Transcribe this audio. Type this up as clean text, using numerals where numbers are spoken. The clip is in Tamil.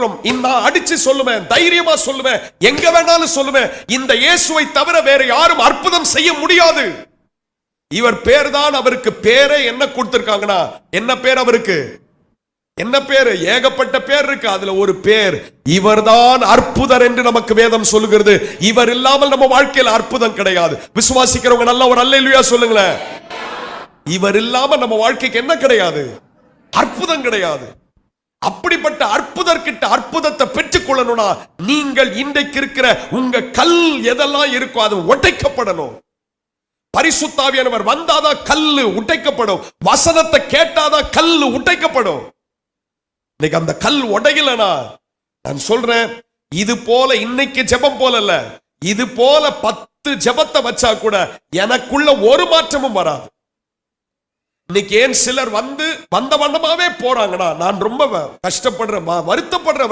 மற்றும் நான் அடிச்சு சொல்லுவேன், தைரியமா சொல்லுவேன், எங்க வேணாலும் சொல்லுவேன், இந்த இயேசுவை தவிர வேற யாரும் அற்புதம் செய்ய முடியாது. இவர் பேர் தான். அவருக்கு பேரே என்ன கொடுத்திருக்காங்கன்னா, என்ன பேர் அவருக்கு? என்ன பேரு? ஏகப்பட்ட பேர் இருக்கு. அதுல ஒரு பேர் இவர்தான் அற்புதர் என்று நமக்கு வேதம் சொல்லுகிறது. இவர் இல்லாமல் நம்ம வாழ்க்கையில் அற்புதம் கிடையாது. விசுவாசிக்கிறவங்க நல்ல ஒரு அல்லேலூயா சொல்லுங்களேன். இவர் இல்லாமல் நம்ம வாழ்க்கைக்கு என்ன கிடையாது? அற்புதம் கிடையாது. அப்படிப்பட்ட அற்புதர்கிட்ட அற்புதத்தை பெற்றுக் கொள்ளணும்னா நீங்கள் இன்றைக்கு இருக்கிற உங்க கல் எதெல்லாம் இருக்கோ அது உடைக்கப்படணும். பரிசுத்த ஆவியானவர் வந்தாதான் கல்லு உடைக்கப்படும். வசனத்தை கேட்டாதான் கல்லு உடைக்கப்படும். இன்னைக்கு அந்த கல் உடையலனா நான் சொல்றேன், இது போல இன்னைக்கு ஜெபம் போல இல்ல, இது போல 10 ஜெபத்தை வச்சா கூட எனக்குள்ள ஒரு மாற்றமும் வராது. இன்னைக்கு ஏன் சிலர் வந்த வண்ணமாவே போறாங்கன்னா, நான் ரொம்ப கஷ்டப்படுறேன், வருத்தப்படுறேன்.